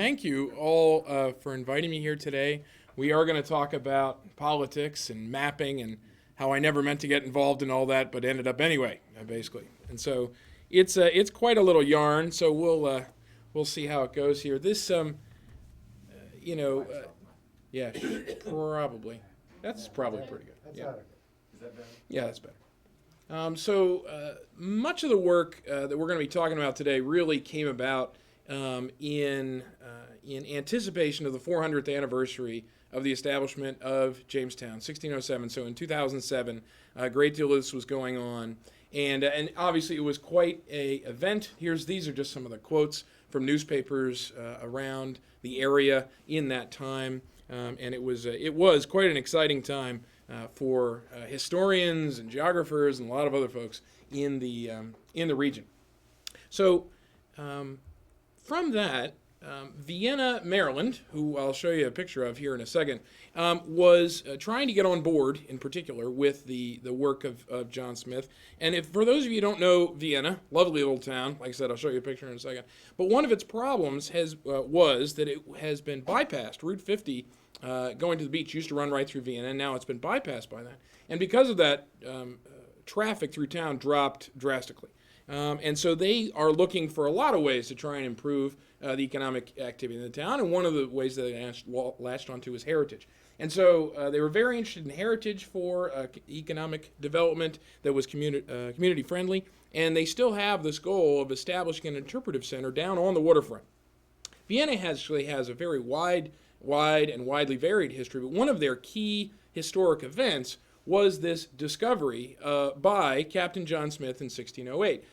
thank you all for inviting me here today. We are going to talk about politics and mapping and how I never meant to get involved in all that, but ended up anyway, basically. And so it's quite a little yarn. So we'll see how it goes here. This yeah, probably that's probably pretty good. That's Yeah. better. Is that better? Yeah, that's better. So much of the work that we're going to be talking about today really came about in anticipation of the 400th anniversary of the establishment of Jamestown, 1607. So in 2007, a great deal of this was going on, and obviously it was quite a event. These are just some of the quotes from newspapers around the area in that time, and it was quite an exciting time for historians and geographers and a lot of other folks in the region. So from that, Vienna, Maryland, who I'll show you a picture of here in a second, was trying to get on board, in particular, with the work of John Smith. And for those of you who don't know Vienna, lovely little town, like I said, I'll show you a picture in a second. But one of its problems was that it has been bypassed. Route 50, going to the beach, used to run right through Vienna, and now it's been bypassed by that. And because of that, traffic through town dropped drastically. And so they are looking for a lot of ways to try and improve the economic activity in the town, and one of the ways that they latched onto is heritage. And so they were very interested in heritage for economic development that was community friendly, and they still have this goal of establishing an interpretive center down on the waterfront. Vienna actually has a very wide and widely varied history, but one of their key historic events was this discovery by Captain John Smith in 1608.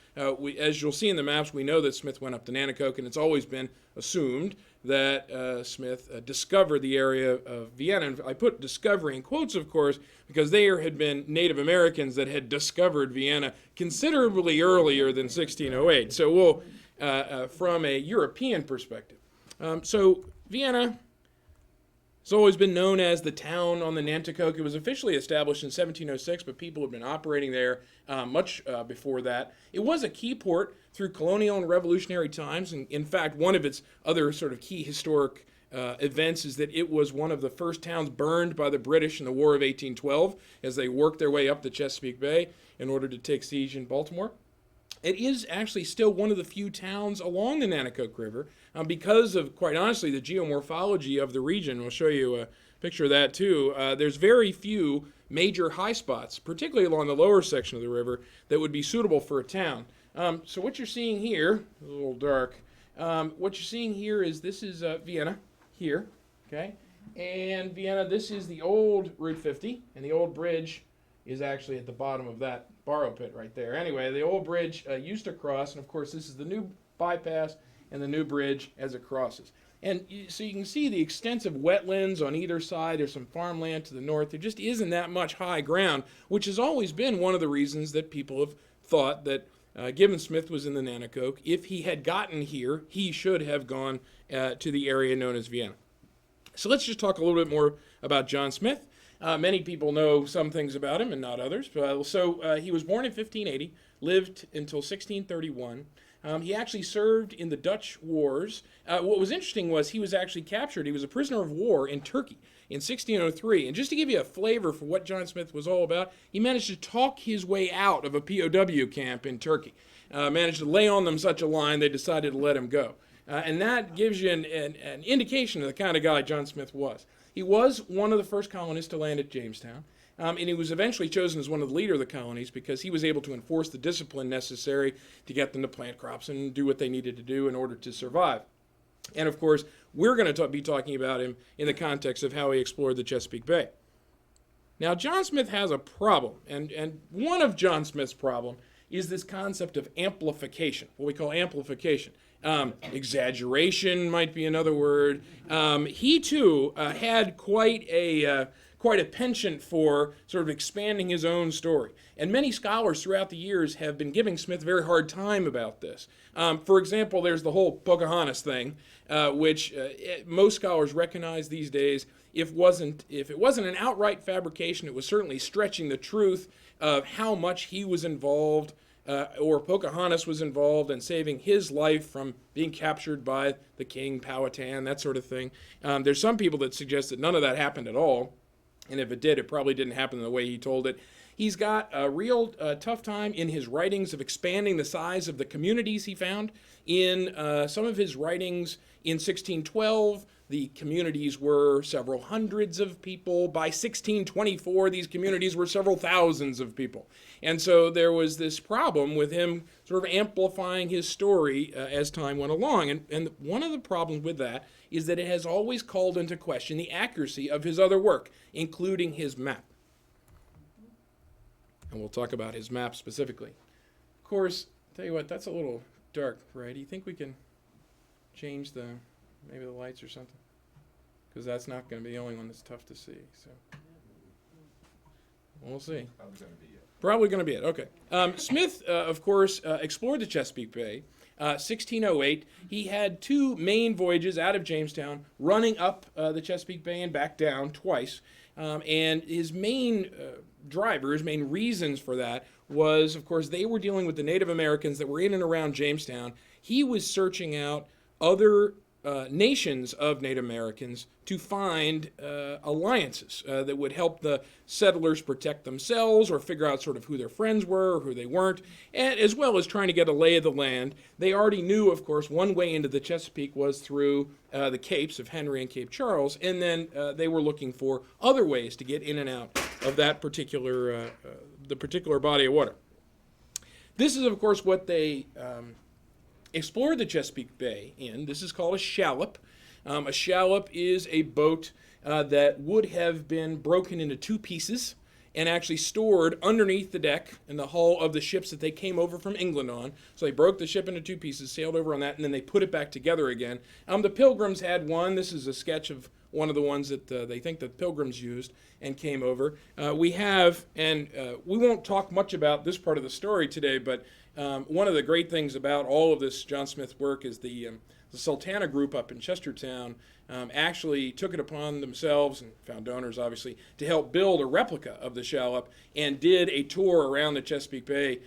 As you'll see in the maps, we know that Smith went up to Nanticoke, and it's always been assumed that Smith discovered the area of Vienna. And I put discovery in quotes, of course, because there had been Native Americans that had discovered Vienna considerably earlier than 1608. So we'll, from a European perspective. So Vienna, it's always been known as the town on the Nanticoke. It was officially established in 1706, but people had been operating there much before that. It was a key port through colonial and revolutionary times, and in fact, one of its other sort of key historic events is that it was one of the first towns burned by the British in the War of 1812 as they worked their way up the Chesapeake Bay in order to take siege in Baltimore. It is actually still one of the few towns along the Nanticoke River because of, quite honestly, the geomorphology of the region. We'll show you a picture of that too. There's very few major high spots, particularly along the lower section of the river, that would be suitable for a town. So what you're seeing here, a little dark, what you're seeing here is this is Vienna here, okay? And Vienna, this is the old Route 50, and the old bridge is actually at the bottom of that borrow pit right there. Anyway, the old bridge used to cross, and of course this is the new bypass and the new bridge as it crosses. And so you can see the extensive wetlands on either side. There's some farmland to the north. There just isn't that much high ground, which has always been one of the reasons that people have thought that given Smith was in the Nanticoke, if he had gotten here, he should have gone to the area known as Vienna. So let's just talk a little bit more about John Smith. Many people know some things about him and not others. So he was born in 1580, lived until 1631. He actually served in the Dutch wars. What was interesting was he was actually captured. He was a prisoner of war in Turkey in 1603. And just to give you a flavor for what John Smith was all about, he managed to talk his way out of a POW camp in Turkey. Managed to lay on them such a line they decided to let him go. And that gives you an indication of the kind of guy John Smith was. He was one of the first colonists to land at Jamestown, and he was eventually chosen as one of the leader of the colonies because he was able to enforce the discipline necessary to get them to plant crops and do what they needed to do in order to survive. And of course, we're going to be talking about him in the context of how he explored the Chesapeake Bay. Now, John Smith has a problem, and one of John Smith's problem is this concept of amplification, what we call amplification. Exaggeration might be another word. He too had quite a penchant for sort of expanding his own story. And many scholars throughout the years have been giving Smith a very hard time about this. For example, there's the whole Pocahontas thing, which most scholars recognize these days. If it wasn't an outright fabrication, it was certainly stretching the truth of how much he was involved or Pocahontas was involved in saving his life from being captured by the king, Powhatan, that sort of thing. There's some people that suggest that none of that happened at all, and if it did, it probably didn't happen the way he told it. He's got a real tough time in his writings of expanding the size of the communities he found. In some of his writings in 1612, the communities were several hundreds of people. By 1624, these communities were several thousands of people. And so there was this problem with him sort of amplifying his story as time went along. And one of the problems with that is that it has always called into question the accuracy of his other work, including his map. And we'll talk about his map specifically. Of course, tell you what, that's a little dark, right? Do you think we can change maybe the lights or something? Because that's not going to be the only one that's tough to see. So we'll see. Probably going to be it. Okay. Smith, of course, explored the Chesapeake Bay. 1608, he had two main voyages out of Jamestown, running up the Chesapeake Bay and back down twice. And his main drivers, main reasons for that was, of course, they were dealing with the Native Americans that were in and around Jamestown. He was searching out other nations of Native Americans to find alliances that would help the settlers protect themselves or figure out sort of who their friends were or who they weren't, and as well as trying to get a lay of the land. They already knew, of course, one way into the Chesapeake was through the Capes of Henry and Cape Charles, and then they were looking for other ways to get in and out of that particular body of water. This is, of course, what they explored the Chesapeake Bay in. This is called a shallop. A shallop is a boat that would have been broken into two pieces and actually stored underneath the deck in the hull of the ships that they came over from England on. So they broke the ship into two pieces, sailed over on that, and then they put it back together again. The Pilgrims had one. This is a sketch of one of the ones that they think the Pilgrims used and came over. We won't talk much about this part of the story today, but one of the great things about all of this John Smith work is the Sultana group up in Chestertown actually took it upon themselves, and found donors obviously, to help build a replica of the shallop and did a tour around the Chesapeake Bay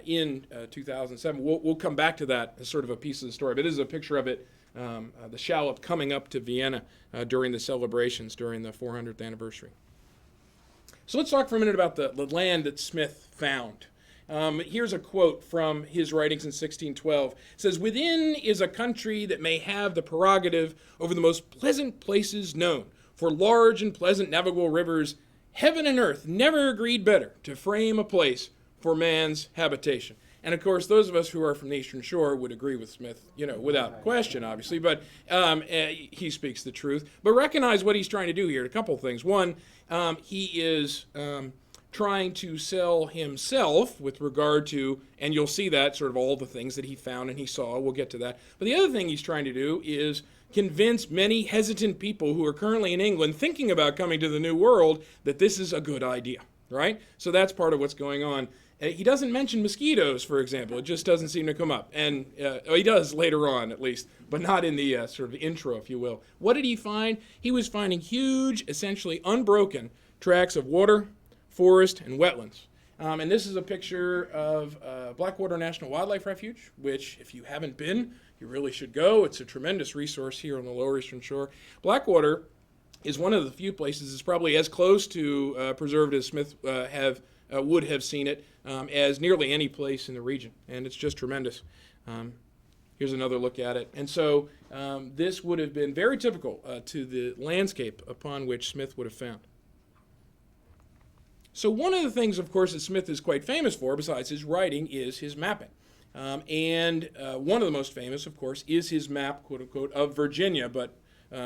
in 2007. We'll come back to that as sort of a piece of the story, but this is a picture of it, the shallop coming up to Vienna during the celebrations during the 400th anniversary. So let's talk for a minute about the land that Smith found. Here's a quote from his writings in 1612. It says, "Within is a country that may have the prerogative over the most pleasant places known. For large and pleasant navigable rivers, heaven and earth never agreed better to frame a place for man's habitation." And of course, those of us who are from the Eastern Shore would agree with Smith, without question, obviously, but he speaks the truth. But recognize what he's trying to do here. A couple things. One, he is trying to sell himself with regard to, and you'll see that, sort of all the things that he found and he saw. We'll get to that. But the other thing he's trying to do is convince many hesitant people who are currently in England thinking about coming to the New World that this is a good idea, right? So that's part of what's going on. He doesn't mention mosquitoes, for example. It just doesn't seem to come up. And he does later on, at least, but not in the sort of intro, if you will. What did he find? He was finding huge, essentially unbroken tracts of water, forest, and wetlands. And this is a picture of Blackwater National Wildlife Refuge, which, if you haven't been, you really should go. It's a tremendous resource here on the Lower Eastern Shore. Blackwater is one of the few places that's probably as close to preserved as Smith would have seen it as nearly any place in the region, and it's just tremendous. Here's another look at it. And so this would have been very typical to the landscape upon which Smith would have found. So one of the things, of course, that Smith is quite famous for, besides his writing, is his mapping. And one of the most famous, of course, is his map, quote unquote, of Virginia, but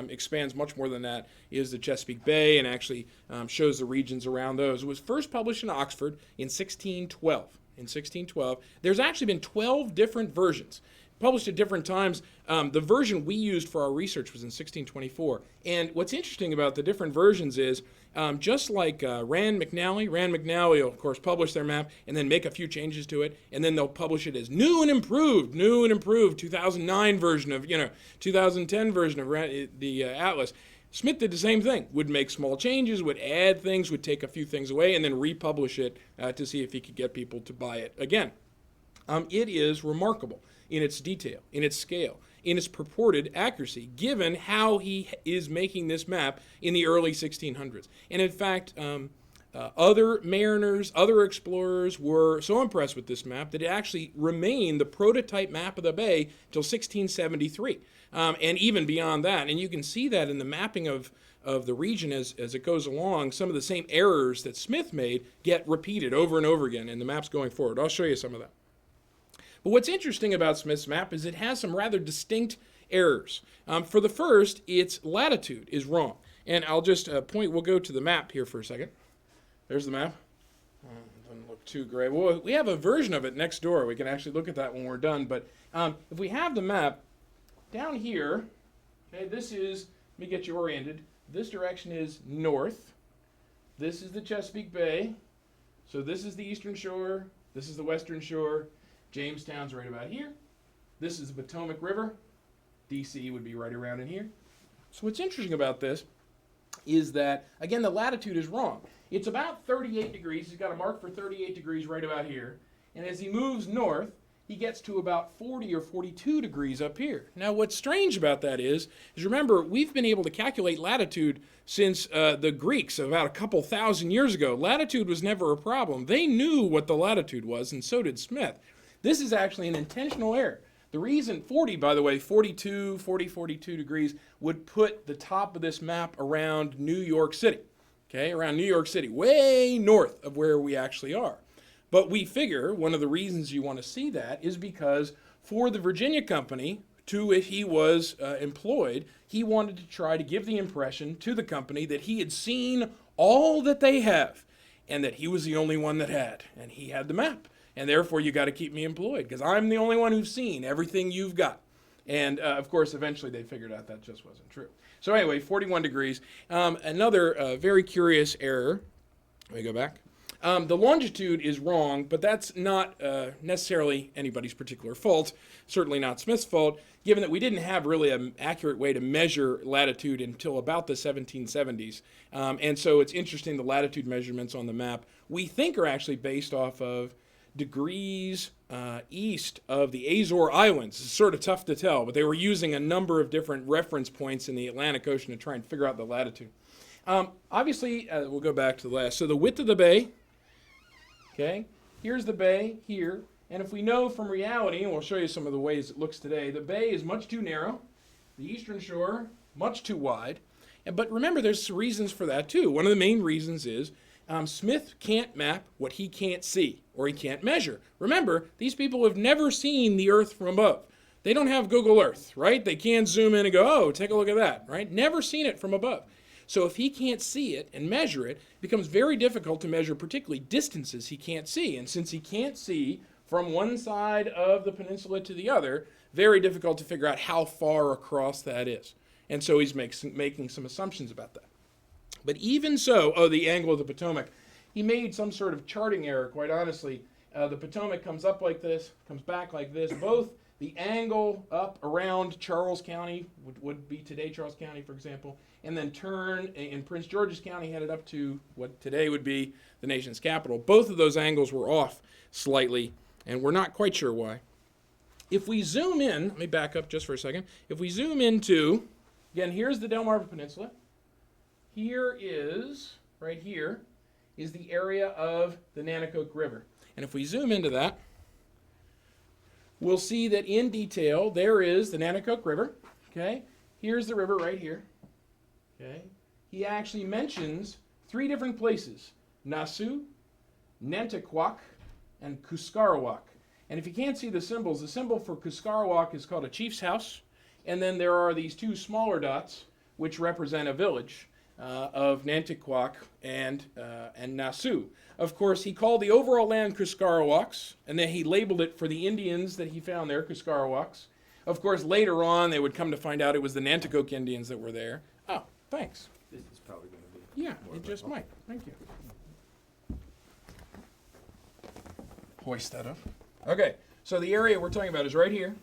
expands much more than that, is the Chesapeake Bay, and actually shows the regions around those. It was first published in Oxford in 1612. There's actually been 12 different versions, published at different times. The version we used for our research was in 1624. And what's interesting about the different versions is, just like Rand McNally will, of course, publish their map and then make a few changes to it, and then they'll publish it as new and improved, 2009 version of, 2010 version of the Atlas. Smith did the same thing, would make small changes, would add things, would take a few things away, and then republish it to see if he could get people to buy it again. It is remarkable in its detail, in its scale, in its purported accuracy, given how he is making this map in the early 1600s. And in fact, other mariners, other explorers were so impressed with this map that it actually remained the prototype map of the bay till 1673, and even beyond that. And you can see that in the mapping of the region as it goes along. Some of the same errors that Smith made get repeated over and over again in the maps going forward. I'll show you some of that. But what's interesting about Smith's map is it has some rather distinct errors. For the first, its latitude is wrong. And I'll just we'll go to the map here for a second. There's the map. Doesn't look too great. Well, we have a version of it next door. We can actually look at that when we're done. But if we have the map down here, okay, this is, let me get you oriented. This direction is north. This is the Chesapeake Bay. So this is the eastern shore. This is the western shore. Jamestown's right about here. This is the Potomac River. D.C. would be right around in here. So what's interesting about this is that, again, the latitude is wrong. It's about 38 degrees. He's got a mark for 38 degrees right about here. And as he moves north, he gets to about 40 or 42 degrees up here. Now, what's strange about that is remember, we've been able to calculate latitude since the Greeks about a couple thousand years ago. Latitude was never a problem. They knew what the latitude was, and so did Smith. This is actually an intentional error. The reason 40, by the way, 42 degrees would put the top of this map around New York City, okay, around New York City, way north of where we actually are. But we figure one of the reasons you want to see that is because for the Virginia company to which he was employed, he wanted to try to give the impression to the company that he had seen all that they have and that he was the only one that had, and he had the map. And therefore, you got to keep me employed because I'm the only one who's seen everything you've got. And of course, eventually they figured out that just wasn't true. So anyway, 41 degrees. Another very curious error. Let me go back. The longitude is wrong, but that's not necessarily anybody's particular fault, certainly not Smith's fault, given that we didn't have really an accurate way to measure latitude until about the 1770s. And so it's interesting, the latitude measurements on the map we think are actually based off of degrees east of the Azore Islands. It's sort of tough to tell, but they were using a number of different reference points in the Atlantic Ocean to try and figure out the latitude. Obviously, we'll go back to the last. So the width of the bay, okay, here's the bay here. And if we know from reality, and we'll show you some of the ways it looks today, the bay is much too narrow, the eastern shore much too wide. But remember, there's reasons for that too. One of the main reasons is Smith can't map what he can't see or he can't measure. Remember, these people have never seen the Earth from above. They don't have Google Earth, right? They can't zoom in and go, oh, take a look at that, right? Never seen it from above. So if he can't see it and measure it, it becomes very difficult to measure particularly distances he can't see. And since he can't see from one side of the peninsula to the other, very difficult to figure out how far across that is. And so he's making some assumptions about that. But even so, the angle of the Potomac, he made some sort of charting error, quite honestly. The Potomac comes up like this, comes back like this. Both the angle up around Charles County, would be today Charles County, for example, and then turn in Prince George's County, headed up to what today would be the nation's capital. Both of those angles were off slightly, and we're not quite sure why. If we zoom in, let me back up just for a second. If we zoom into, again, here's the Delmarva Peninsula. Here is, right here, is the area of the Nanticoke River. And if we zoom into that, we'll see that in detail, there is the Nanticoke River, okay? Here's the river right here, okay? He actually mentions 3 different places, Nassau, Nantiquoc, and Cuscarawak. And if you can't see the symbols, the symbol for Cuscarawak is called a chief's house, and then there are these 2 smaller dots, which represent a village of Nantiquoc and Nassau. Of course, he called the overall land Cuscarawaks, and then he labeled it for the Indians that he found there, Cuscarawaks. Of course, later on, they would come to find out it was the Nanticoke Indians that were there. Oh, thanks. This is probably going to be. Yeah, it just might. Thank you. Hoist that up. Okay, so the area we're talking about is right here.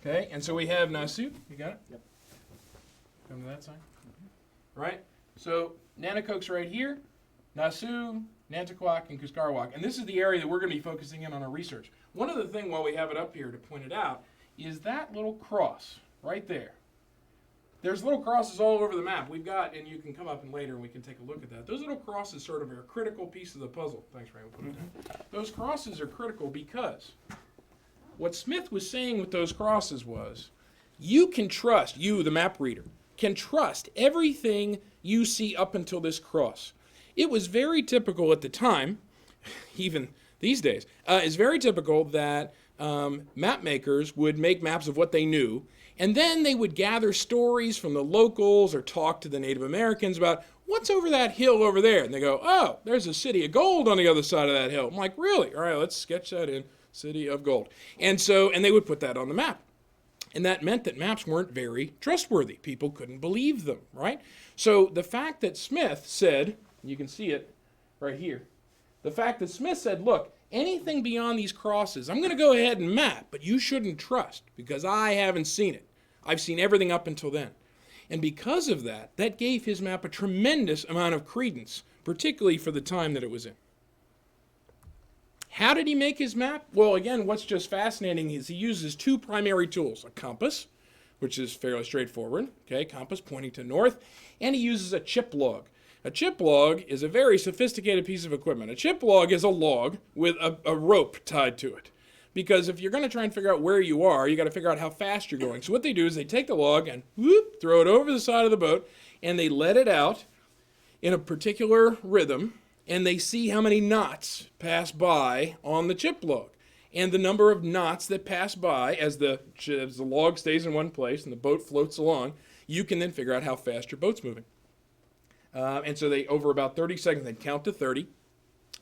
Okay, and so we have Nassau. You got it? Yep. Come to that side. Right? So Nanticoke's right here. Nassau, Nanticoke, and Cuscarwack. And this is the area that we're going to be focusing in on our research. One other thing while we have it up here to point it out is that little cross right there. There's little crosses all over the map. We've got, and you can come up and later and we can take a look at that. Those little crosses sort of are a critical piece of the puzzle. Thanks, Ray. We'll put it down. Those crosses are critical because what Smith was saying with those crosses was, you can trust, you, the map reader, can trust everything you see up until this cross. It was very typical at the time, even these days, it's very typical that map makers would make maps of what they knew, and then they would gather stories from the locals or talk to the Native Americans about what's over that hill over there. And they go, oh, there's a city of gold on the other side of that hill. I'm like, really? All right, let's sketch that in, city of gold. And they would put that on the map. And that meant that maps weren't very trustworthy. People couldn't believe them, right? So the fact that Smith said, you can see it right here, the fact that Smith said, look, anything beyond these crosses, I'm going to go ahead and map, but you shouldn't trust because I haven't seen it. I've seen everything up until then. And because of that, that gave his map a tremendous amount of credence, particularly for the time that it was in. How did he make his map? Well, again, what's just fascinating is he uses two primary tools, a compass, which is fairly straightforward, okay, compass pointing to north, and he uses a chip log. A chip log is a very sophisticated piece of equipment. A chip log is a log with a rope tied to it. Because if you're going to try and figure out where you are, you got to figure out how fast you're going. So what they do is they take the log and whoop, throw it over the side of the boat, and they let it out in a particular rhythm, and they see how many knots pass by on the chip log. And the number of knots that pass by as the log stays in one place and the boat floats along, you can then figure out how fast your boat's moving. And so they, over about 30 seconds, they'd count to 30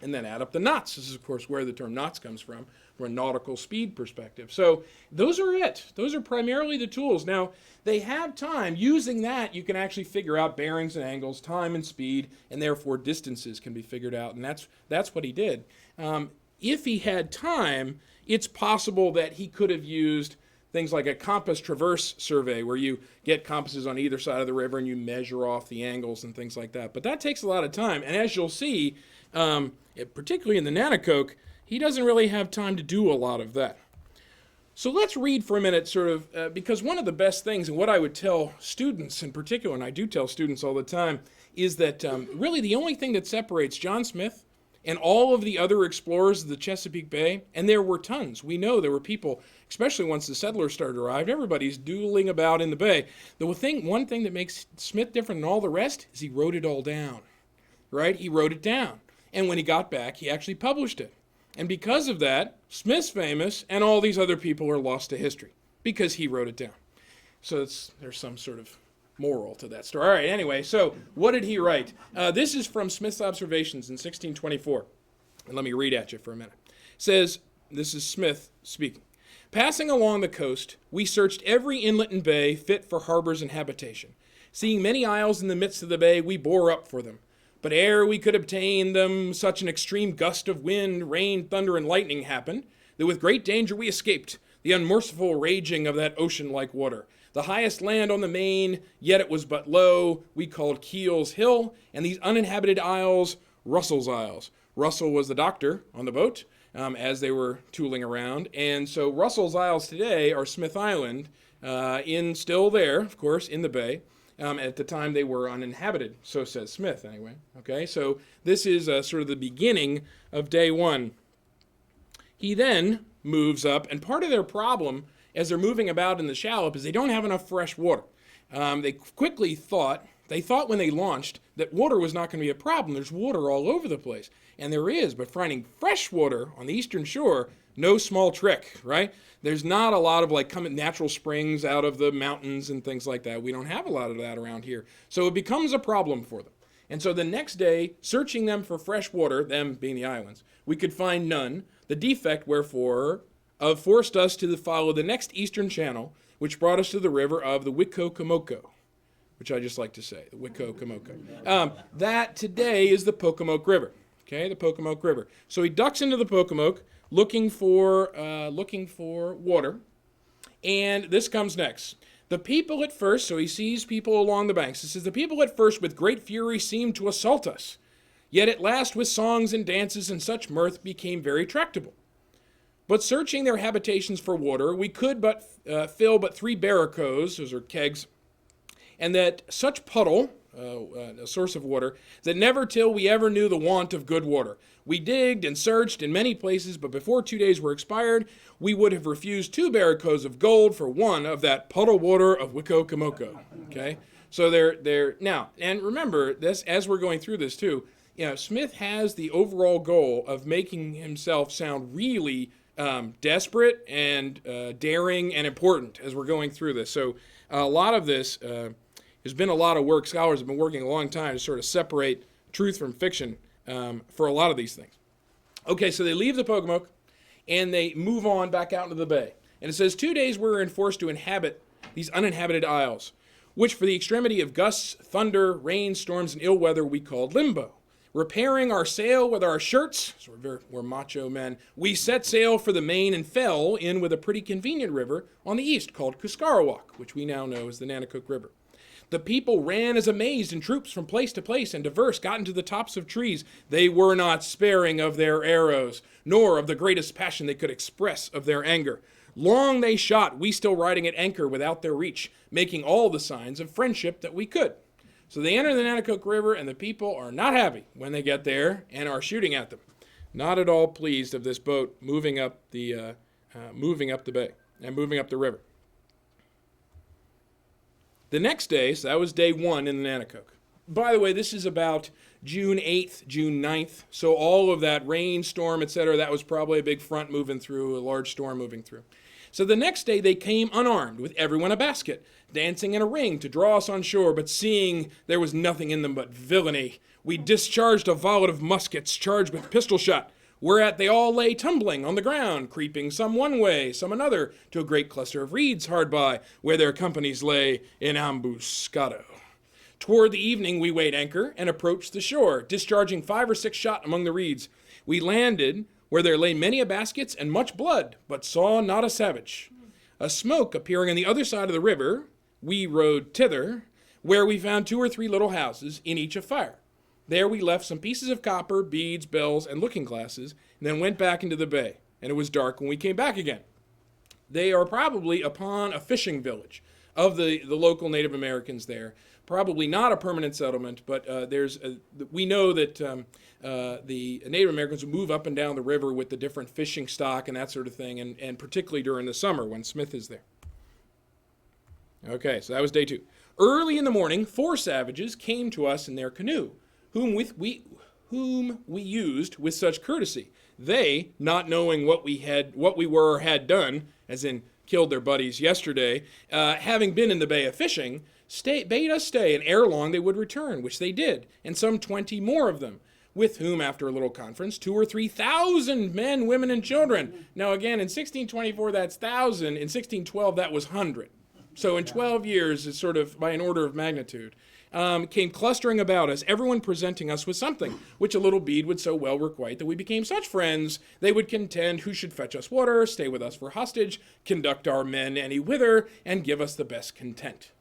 and then add up the knots. This is, of course, where the term knots comes from a nautical speed perspective. So those are it. Those are primarily the tools. Now, they have time. Using that, you can actually figure out bearings and angles, time and speed, and therefore distances can be figured out. And that's what he did. If he had time, it's possible that he could have used things like a compass traverse survey where you get compasses on either side of the river and you measure off the angles and things like that. But that takes a lot of time. And as you'll see, particularly in the Nanticoke, he doesn't really have time to do a lot of that. So let's read for a minute sort of, because one of the best things, and what I would tell students in particular, and I do tell students all the time, is that really the only thing that separates John Smith and all of the other explorers of the Chesapeake Bay, and there were tons. We know there were people, especially once the settlers started to arrive, everybody's dueling about in the bay. One thing that makes Smith different than all the rest is he wrote it all down, right? He wrote it down. And when he got back, he actually published it. And because of that, Smith's famous, and all these other people are lost to history because he wrote it down. So there's some sort of moral to that story. All right, anyway, so what did he write? This is from Smith's observations in 1624. And let me read at you for a minute. It says, this is Smith speaking. Passing along the coast, we searched every inlet and bay fit for harbors and habitation. Seeing many isles in the midst of the bay, we bore up for them. But ere we could obtain them, such an extreme gust of wind, rain, thunder, and lightning happened, that with great danger we escaped the unmerciful raging of that ocean-like water. The highest land on the main, yet it was but low, we called Keel's Hill, and these uninhabited isles, Russell's Isles. Russell was the doctor on the boat as they were tooling around, and so Russell's Isles today are Smith Island, still there, of course, in the bay. At the time they were uninhabited, so says Smith anyway. Okay, so this is sort of the beginning of day one. He then moves up, and part of their problem as they're moving about in the shallop is they don't have enough fresh water. They quickly thought when they launched that water was not going to be a problem. There's water all over the place, and there is, but finding fresh water on the eastern shore, no small trick, right? There's not a lot of natural springs out of the mountains and things like that. We don't have a lot of that around here. So it becomes a problem for them. And so the next day, searching them for fresh water, them being the islands, we could find none. The defect, wherefore, forced us to follow the next eastern channel, which brought us to the river of the Wiccocomoco, which I just like to say, the Wiccocomoco. That today is the Pocomoke River, okay, the Pocomoke River. So he ducks into the Pocomoke, looking for water, and this comes next. The people at first, so he sees people along the banks. It says, the people at first with great fury seemed to assault us. Yet at last with songs and dances and such mirth became very tractable. But searching their habitations for water, we could but fill but 3 barricos, those are kegs, and that such puddle, a source of water, that never till we ever knew the want of good water. We digged and searched in many places, but before 2 days were expired, we would have refused 2 barricos of gold for 1 of that puddle water of Wicco-Camocco. Okay? So they're now, and remember this as we're going through this too, Smith has the overall goal of making himself sound really desperate and daring and important as we're going through this. So a lot of this has been a lot of work. Scholars have been working a long time to sort of separate truth from fiction for a lot of these things. Okay, so they leave the Pocomoke and they move on back out into the bay. And it says, 2 days we were enforced to inhabit these uninhabited isles, which for the extremity of gusts, thunder, rain, storms, and ill weather we called limbo. Repairing our sail with our shirts, so we're macho men, we set sail for the main and fell in with a pretty convenient river on the east called Cuscarawak, which we now know as the Nanticoke River. The people ran as amazed in troops from place to place, and diverse got into the tops of trees. They were not sparing of their arrows, nor of the greatest passion they could express of their anger. Long they shot, we still riding at anchor without their reach, making all the signs of friendship that we could. So they enter the Nanticoke River, and the people are not happy when they get there and are shooting at them. Not at all pleased of this boat moving up the bay and moving up the river. The next day, so that was day 1 in the Nanticoke. By the way, this is about June 8th, June 9th. So all of that rain, storm, etc., that was probably a big front moving through, a large storm moving through. So the next day they came unarmed, with everyone a basket, dancing in a ring to draw us on shore, but seeing there was nothing in them but villainy, we discharged a volley of muskets charged with pistol shot, whereat they all lay tumbling on the ground, creeping some one way, some another, to a great cluster of reeds hard by, where their companies lay in ambuscado. Toward the evening we weighed anchor and approached the shore, discharging 5 or 6 shot among the reeds. We landed where there lay many a baskets and much blood, but saw not a savage. A smoke appearing on the other side of the river, we rode thither, where we found 2 or 3 little houses, in each a fire. There we left some pieces of copper, beads, bells, and looking glasses, and then went back into the bay, and it was dark when we came back again. They are probably upon a fishing village of the local Native Americans there. Probably not a permanent settlement, but we know that the Native Americans would move up and down the river with the different fishing stock and that sort of thing, and particularly during the summer when Smith is there. Okay, so that was day 2. Early in the morning, 4 savages came to us in their canoe, whom we used with such courtesy. They, not knowing what we were or had done, as in killed their buddies yesterday, having been in the bay of fishing, bade us stay, and ere long they would return, which they did, and some 20 more of them, with whom, after a little conference, 2,000 or 3,000 men, women, and children. Now again, in 1624 that's 1,000, in 1612 that was 100. So in 12 years, it's sort of by an order of magnitude, came clustering about us, everyone presenting us with something, which a little bead would so well requite that we became such friends, they would contend who should fetch us water, stay with us for hostage, conduct our men any whither, and give us the best content.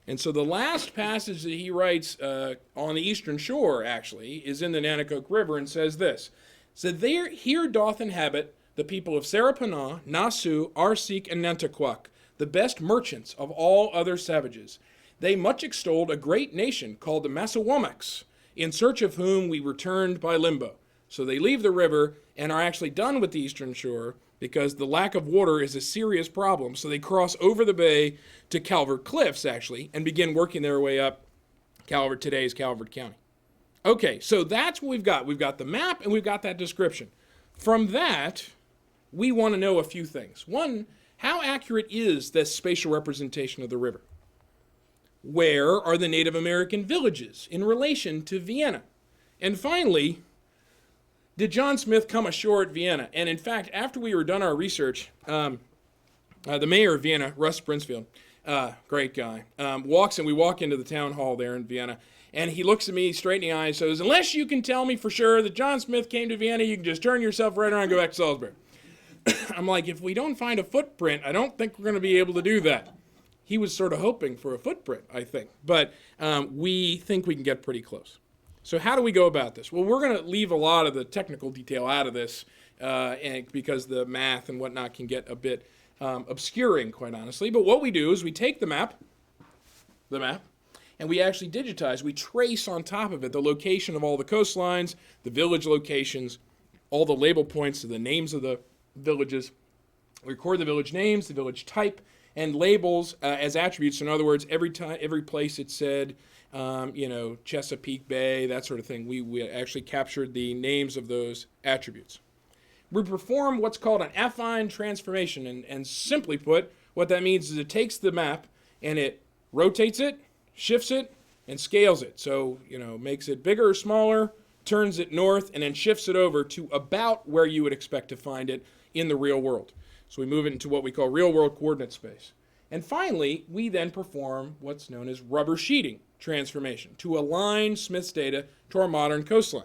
And so the last passage that he writes on the eastern shore, actually, is in the Nanticoke River and says this. So here doth inhabit the people of Sarapana, Nasu, Arsik, and Nantiquak, the best merchants of all other savages. They much extolled a great nation called the Massawamaks, in search of whom we returned by limbo. So they leave the river and are actually done with the eastern shore because the lack of water is a serious problem. So they cross over the bay to Calvert Cliffs, actually, and begin working their way up today's Calvert County. Okay, so that's what we've got. We've got the map and we've got that description. From that, we want to know a few things. One, how accurate is this spatial representation of the river? Where are the Native American villages in relation to Vienna? And finally, did John Smith come ashore at Vienna? And in fact, after we were done our research, the mayor of Vienna, Russ Brinsfield, great guy, we walk into the town hall there in Vienna, and he looks at me straight in the eye and says, unless you can tell me for sure that John Smith came to Vienna, you can just turn yourself right around and go back to Salisbury. I'm like, if we don't find a footprint, I don't think we're going to be able to do that. He was sort of hoping for a footprint, I think. But we think we can get pretty close. So how do we go about this? Well, we're going to leave a lot of the technical detail out of this and because the math and whatnot can get a bit obscuring, quite honestly. But what we do is we take the map, and we actually digitize. We trace on top of it the location of all the coastlines, the village locations, all the label points to the names of the villages. We record the village names, the village type, and labels as attributes. So in other words, every place it said, Chesapeake Bay, that sort of thing, we actually captured the names of those attributes. We perform what's called an affine transformation, and simply put, what that means is it takes the map and it rotates it, shifts it, and scales it. So, makes it bigger or smaller, turns it north, and then shifts it over to about where you would expect to find it in the real world. So we move it into what we call real-world coordinate space. And finally, we then perform what's known as rubber sheeting transformation to align Smith's data to our modern coastline.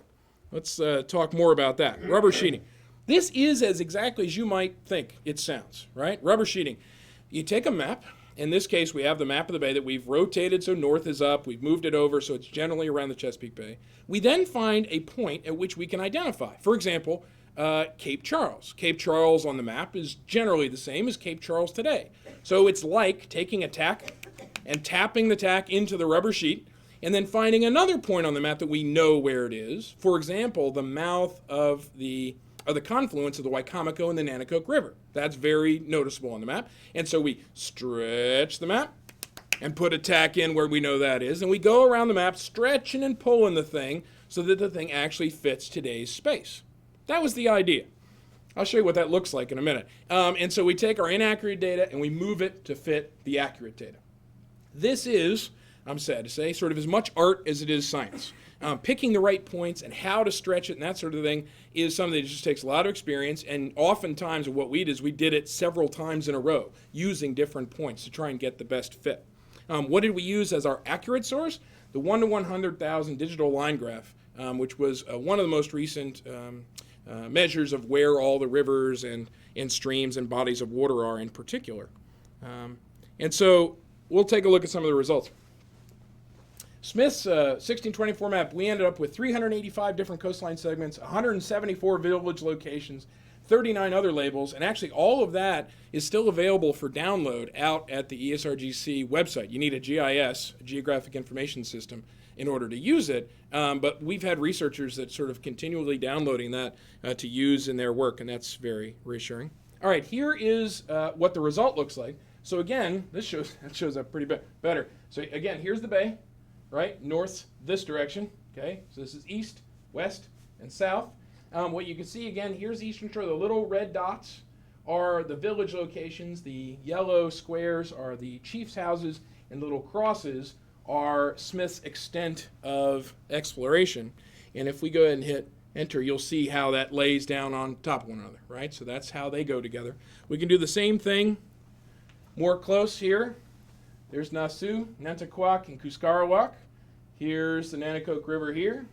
Let's talk more about that. Rubber sheeting. This is as exactly as you might think it sounds, right? Rubber sheeting. You take a map. In this case, we have the map of the bay that we've rotated so north is up. We've moved it over so it's generally around the Chesapeake Bay. We then find a point at which we can identify. For example, Cape Charles. Cape Charles on the map is generally the same as Cape Charles today. So it's like taking a tack and tapping the tack into the rubber sheet and then finding another point on the map that we know where it is. For example, the mouth of the confluence of the Wicomico and the Nanticoke River. That's very noticeable on the map. And so we stretch the map and put a tack in where we know that is. And we go around the map stretching and pulling the thing so that the thing actually fits today's space. That was the idea. I'll show you what that looks like in a minute. And so we take our inaccurate data and we move it to fit the accurate data. This is, I'm sad to say, sort of as much art as it is science. Picking the right points and how to stretch it and that sort of thing is something that just takes a lot of experience. And oftentimes what we did is we did it several times in a row using different points to try and get the best fit. What did we use as our accurate source? The 1 to 100,000 digital line graph, which was one of the most recent measures of where all the rivers and streams and bodies of water are in particular. And so we'll take a look at some of the results. Smith's 1624 map, we ended up with 385 different coastline segments, 174 village locations, 39 other labels, and actually all of that is still available for download out at the ESRGC website. You need a GIS, a Geographic Information System, in order to use it, but we've had researchers that sort of continually downloading that to use in their work, and that's very reassuring. All right, here is what the result looks like. So again, that shows up pretty better. So again, here's the bay. Right, north this direction, okay? So this is east, west, and south. What you can see again, here's the eastern shore. The little red dots are the village locations. The yellow squares are the chief's houses, and little crosses are Smith's extent of exploration. And if we go ahead and hit enter, you'll see how that lays down on top of one another, right? So that's how they go together. We can do the same thing more close here. There's Nassau, Nanticoke, and Cuscarawak. Here's the Nanticoke River here.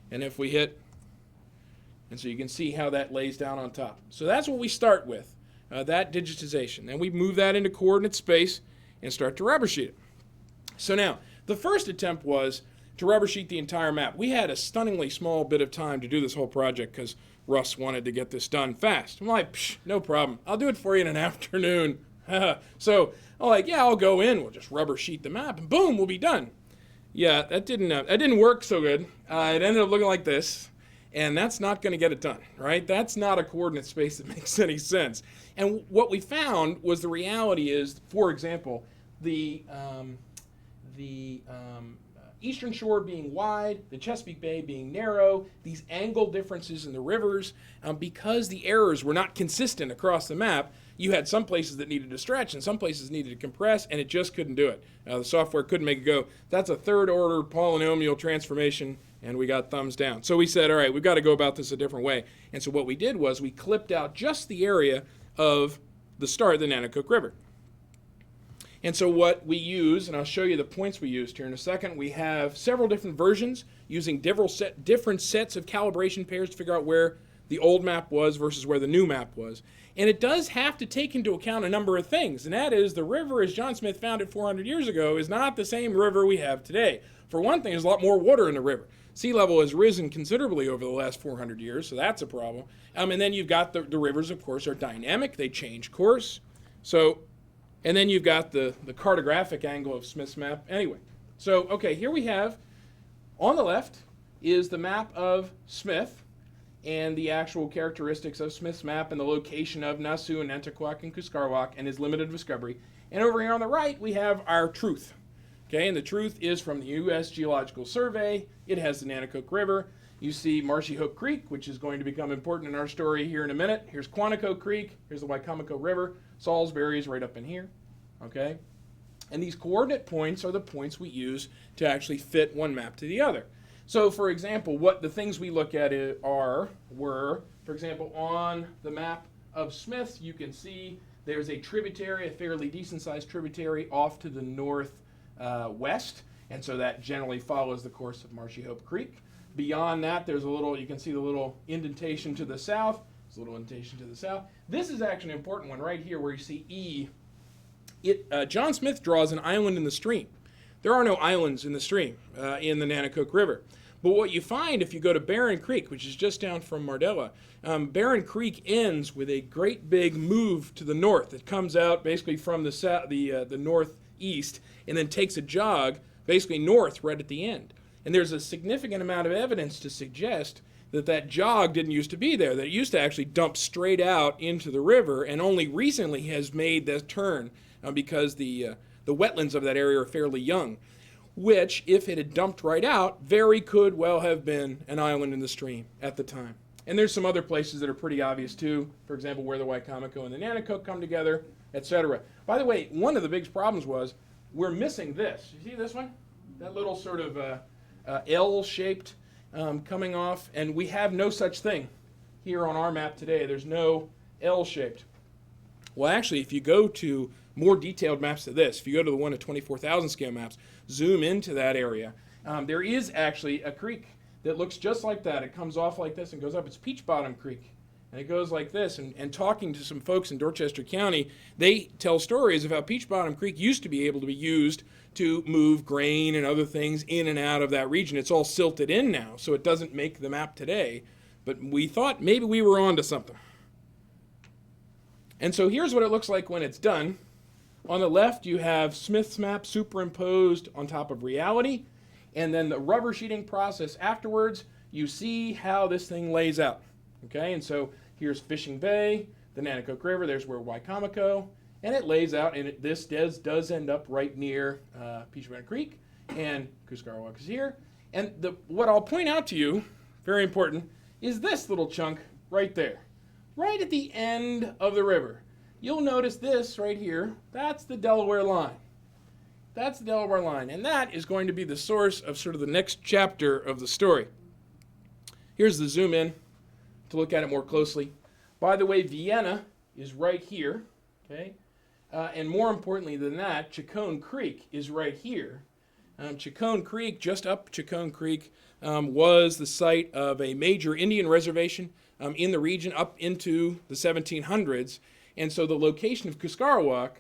And if we hit, and so you can see how that lays down on top. So that's what we start with, that digitization. Then we move that into coordinate space and start to rubber sheet it. So now, the first attempt was to rubber sheet the entire map. We had a stunningly small bit of time to do this whole project because Russ wanted to get this done fast. I'm like, no problem. I'll do it for you in an afternoon. So I'm like, yeah, I'll go in. We'll just rubber sheet the map, and boom, we'll be done. Yeah, that didn't work so good. It ended up looking like this, and that's not going to get it done, right? That's not a coordinate space that makes any sense. And what we found was the reality is, for example, the eastern shore being wide, the Chesapeake Bay being narrow, these angle differences in the rivers, because the errors were not consistent across the map, you had some places that needed to stretch and some places needed to compress, and it just couldn't do it. The software couldn't make it go. That's a third-order polynomial transformation, and we got thumbs down. So we said, all right, we've got to go about this a different way. And so what we did was we clipped out just the area of the start of the Nanticoke River. And so what we use, and I'll show you the points we used here in a second, we have several different versions using different sets of calibration pairs to figure out where the old map was versus where the new map was. And it does have to take into account a number of things, and that is the river as John Smith found it 400 years ago is not the same river we have today. For one thing, there's a lot more water in the river. Sea level has risen considerably over the last 400 years, so that's a problem. And then you've got the rivers, of course, are dynamic. They change course. So, and then you've got the cartographic angle of Smith's map. Anyway, so, okay, here we have, on the left is the map of Smith and the actual characteristics of Smith's map and the location of Nassau and Nanticoke and Cuscarwac and his limited discovery. And over here on the right, we have our truth. Okay, and the truth is from the U.S. Geological Survey. It has the Nanticoke River. You see Marshy Hook Creek, which is going to become important in our story here in a minute. Here's Quantico Creek. Here's the Wicomico River. Salisbury is right up in here. Okay, and these coordinate points are the points we use to actually fit one map to the other. So, for example, what the things we look at were, for example, on the map of Smith, you can see there's a tributary, a fairly decent-sized tributary off to the northwest, and so that generally follows the course of Marshy Hope Creek. Beyond that, there's a little, you can see the little indentation to the south. There's a little indentation to the south. This is actually an important one right here where you see E. John Smith draws an island in the stream. There are no islands in the stream in the Nanticoke River. But what you find if you go to Barron Creek, which is just down from Mardella, Barron Creek ends with a great big move to the north. It comes out basically from the northeast and then takes a jog basically north right at the end. And there's a significant amount of evidence to suggest that that jog didn't used to be there, that it used to actually dump straight out into the river and only recently has made that turn because the wetlands of that area are fairly young, which, if it had dumped right out, very could well have been an island in the stream at the time. And there's some other places that are pretty obvious too, for example, where the Wicomico and the Nanticoke come together, etc. By the way, one of the biggest problems was we're missing this. You see this one? That little sort of L-shaped coming off, and we have no such thing here on our map today. There's no L-shaped. Well, actually, if you go to more detailed maps of this, if you go to the one at 24,000 scale maps, zoom into that area, there is actually a creek that looks just like that. It comes off like this and goes up. It's Peach Bottom Creek. And it goes like this. And talking to some folks in Dorchester County, they tell stories of how Peach Bottom Creek used to be able to be used to move grain and other things in and out of that region. It's all silted in now, so it doesn't make the map today. But we thought maybe we were onto something. And so here's what it looks like when it's done. On the left, you have Smith's map superimposed on top of reality. And then the rubber sheeting process afterwards, you see how this thing lays out. Okay, and so here's Fishing Bay, the Nanticoke River, there's where Wicomico, and it lays out, and this does end up right near Peach Bottom Creek, and Cuscarwac is here. And what I'll point out to you, very important, is this little chunk right there, right at the end of the river. You'll notice this right here, that's the Delaware line. That's the Delaware line, and that is going to be the source of sort of the next chapter of the story. Here's the zoom in to look at it more closely. By the way, Vienna is right here, okay? And more importantly than that, Chacon Creek is right here. Chacon Creek, just up Chacon Creek, was the site of a major Indian reservation in the region up into the 1700s. And so the location of Cuscarwac,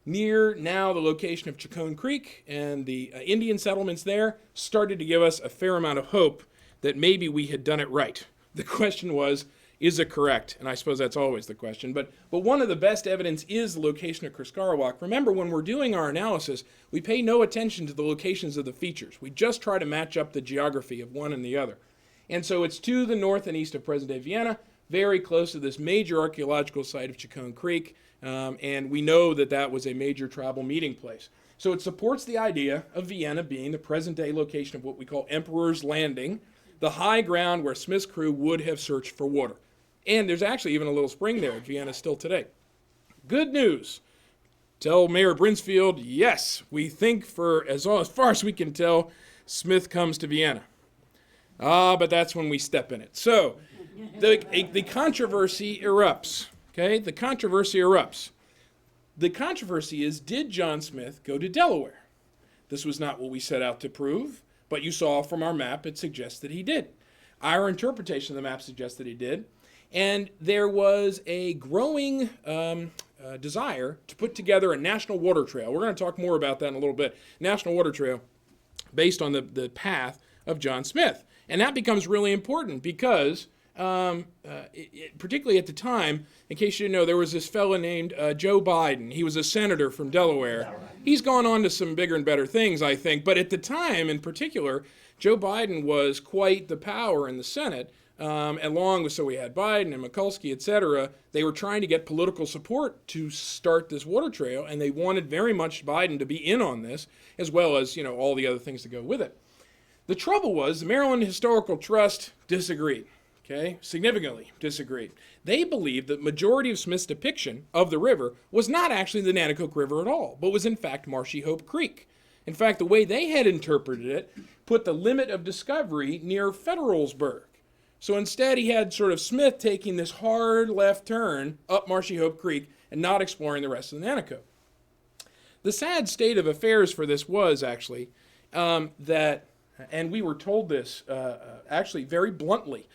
near now the location of Chacon Creek and the Indian settlements there, started to give us a fair amount of hope that maybe we had done it right. The question was, is it correct? And I suppose that's always the question. But one of the best evidence is the location of Cuscarwac. Remember, when we're doing our analysis, we pay no attention to the locations of the features. We just try to match up the geography of one and the other. And so it's to the north and east of present-day Vienna, very close to this major archaeological site of Chacon Creek, and we know that that was a major tribal meeting place. So it supports the idea of Vienna being the present-day location of what we call Emperor's Landing, the high ground where Smith's crew would have searched for water. And there's actually even a little spring there at Vienna still today. Good news. Tell Mayor Brinsfield, yes, we think for as far as we can tell, Smith comes to Vienna. But that's when we step in it. So the controversy erupts. Okay, the controversy erupts. The controversy is, did John Smith go to Delaware? This was not what we set out to prove, but you saw from our map it suggests that he did. Our interpretation of the map suggests that he did. And there was a growing desire to put together a national water trail. We're going to talk more about that in a little bit. National water trail based on the path of John Smith. And that becomes really important because, particularly at the time, in case you didn't know, there was this fellow named Joe Biden. He was a senator from Delaware. He's gone on to some bigger and better things, I think. But at the time, in particular, Joe Biden was quite the power in the Senate. Along with, so we had Biden and Mikulski, et cetera. They were trying to get political support to start this water trail, and they wanted very much Biden to be in on this, as well as, all the other things to go with it. The trouble was the Maryland Historical Trust disagreed, significantly disagreed. They believed that the majority of Smith's depiction of the river was not actually the Nanticoke River at all, but was in fact Marshy Hope Creek. In fact, the way they had interpreted it put the limit of discovery near Federalsburg. So instead, he had sort of Smith taking this hard left turn up Marshy Hope Creek and not exploring the rest of the Nanticoke. The sad state of affairs for this was actually that, and we were told this actually very bluntly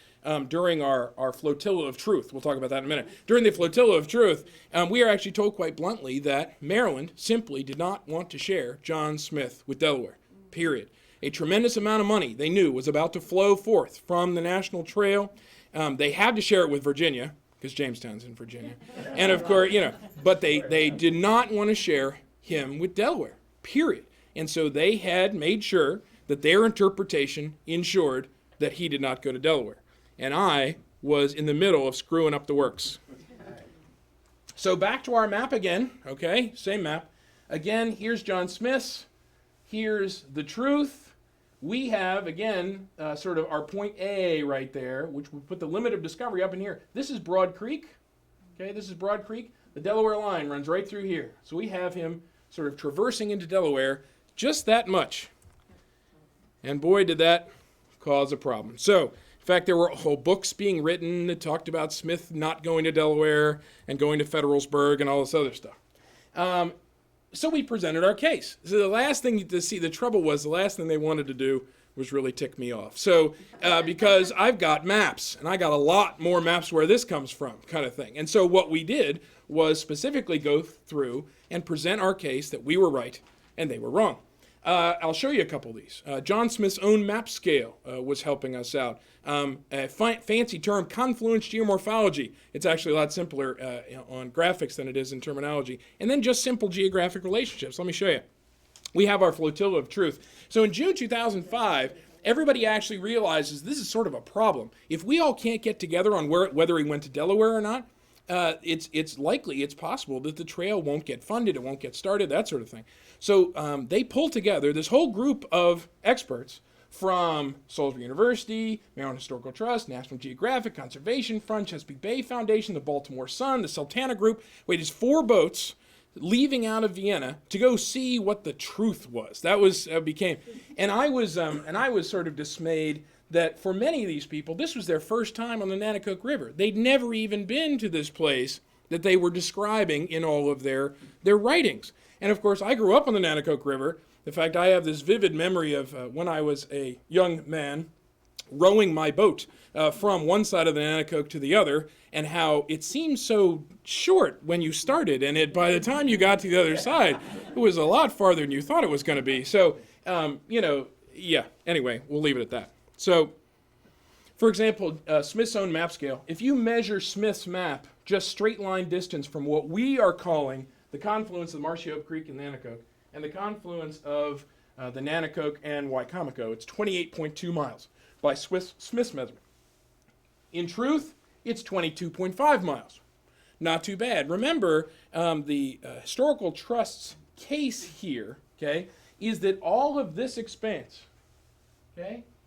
during our flotilla of truth. We'll talk about that in a minute. During the flotilla of truth, we are actually told quite bluntly that Maryland simply did not want to share John Smith with Delaware, period. A tremendous amount of money they knew was about to flow forth from the National Trail. They had to share it with Virginia, because Jamestown's in Virginia. And of course, but they did not want to share him with Delaware, period. And so they had made sure that their interpretation ensured that he did not go to Delaware. And I was in the middle of screwing up the works. So back to our map again, same map. Again, here's John Smith's. Here's the truth. We have, again, sort of our point A right there, which will put the limit of discovery up in here. This is Broad Creek. This is Broad Creek. The Delaware line runs right through here. So we have him sort of traversing into Delaware just that much. And boy, did that cause a problem. So, in fact, there were whole books being written that talked about Smith not going to Delaware and going to Federalsburg and all this other stuff. So we presented our case. So the last thing to see, the trouble was the last thing they wanted to do was really tick me off. So because I've got maps, and I got a lot more maps where this comes from, kind of thing. And so what we did was specifically go through and present our case that we were right and they were wrong. I'll show you a couple of these. John Smith's own map scale was helping us out. A fancy term, confluence geomorphology. It's actually a lot simpler on graphics than it is in terminology. And then just simple geographic relationships. Let me show you. We have our flotilla of truth. So in June 2005, everybody actually realizes this is sort of a problem. If we all can't get together on whether he went to Delaware or not, it's possible that the trail won't get funded, it won't get started, that sort of thing. So they pulled together this whole group of experts from Salisbury University, Maryland Historical Trust, National Geographic, Conservation Fund, Chesapeake Bay Foundation, the Baltimore Sun, the Sultana Group. Waited 4 boats leaving out of Vienna to go see what the truth was. That was and I was sort of dismayed that for many of these people, this was their first time on the Nanticoke River. They'd never even been to this place that they were describing in all of their writings. And of course, I grew up on the Nanticoke River. In fact, I have this vivid memory of when I was a young man rowing my boat from one side of the Nanticoke to the other, and how it seemed so short when you started, and by the time you got to the other side, it was a lot farther than you thought it was going to be. So, anyway, we'll leave it at that. So, for example, Smith's own map scale, if you measure Smith's map, just straight line distance from what we are calling the confluence of the Marshy Hope Creek and Nanticoke, and the confluence of the Nanticoke and Wicomico, it's 28.2 miles by Smith's measurement. In truth, it's 22.5 miles. Not too bad. Remember, the Historical Trust's case here, is that all of this expanse,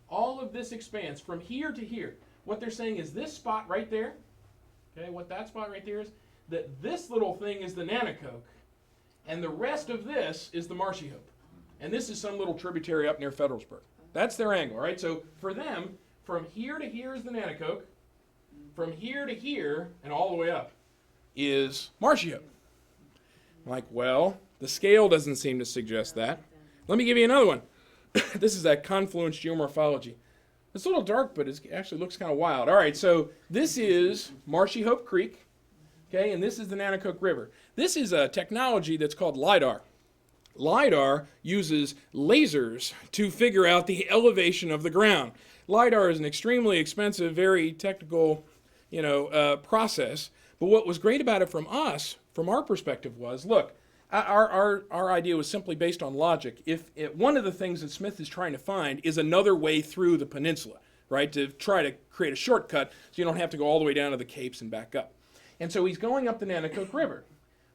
all of this expanse from here to here, what they're saying is this spot right there, what that spot right there is, that this little thing is the Nanticoke, and the rest of this is the Marshy Hope. And this is some little tributary up near Federalsburg. That's their angle, right? So for them, from here to here is the Nanticoke, from here to here, and all the way up, is Marshy Hope. I'm like, well, the scale doesn't seem to suggest that. Let me give you another one. This is that confluence geomorphology. It's a little dark, but it actually looks kind of wild. All right, so this is Marshy Hope Creek, and this is the Nanticoke River. This is a technology that's called LIDAR. LIDAR uses lasers to figure out the elevation of the ground. LiDAR is an extremely expensive, very technical, process. But what was great about it from our perspective was, look, our idea was simply based on logic. If one of the things that Smith is trying to find is another way through the peninsula, right, to try to create a shortcut so you don't have to go all the way down to the Capes and back up. And so he's going up the Nanticoke River.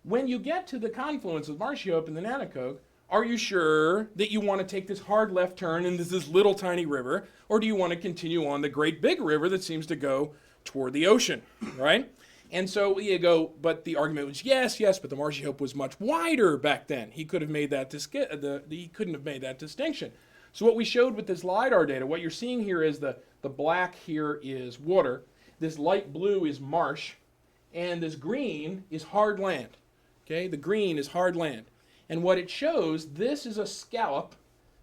When you get to the confluence of Marshy Hope and the Nanticoke, are you sure that you want to take this hard left turn into this little tiny river, or do you want to continue on the great big river that seems to go toward the ocean, right? And so you go, but the argument was yes, but the Marshy Hope was much wider back then. He could have made that he couldn't have made that distinction. So what we showed with this LiDAR data, what you're seeing here is the black here is water, this light blue is marsh, and this green is hard land. Okay, the green is hard land. And what it shows, this is a scallop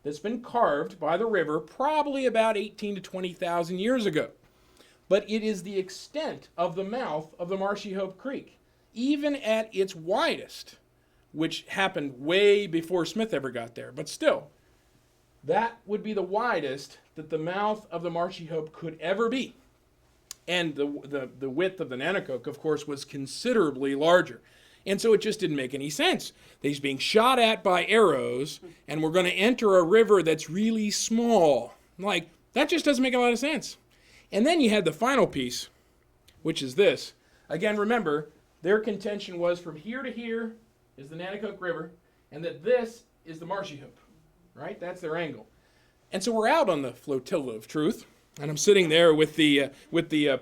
that's been carved by the river probably about 18 to 20,000 years ago. But it is the extent of the mouth of the Marshy Hope Creek, even at its widest, which happened way before Smith ever got there. But still, that would be the widest that the mouth of the Marshy Hope could ever be. And the width of the Nanticoke, of course, was considerably larger. And so it just didn't make any sense. He's being shot at by arrows, and we're going to enter a river that's really small. Like, that just doesn't make a lot of sense. And then you had the final piece, which is this. Again, remember, their contention was from here to here is the Nanticoke River, and that this is the Marshy Hope, right? That's their angle. And so we're out on the flotilla of truth, and I'm sitting there with the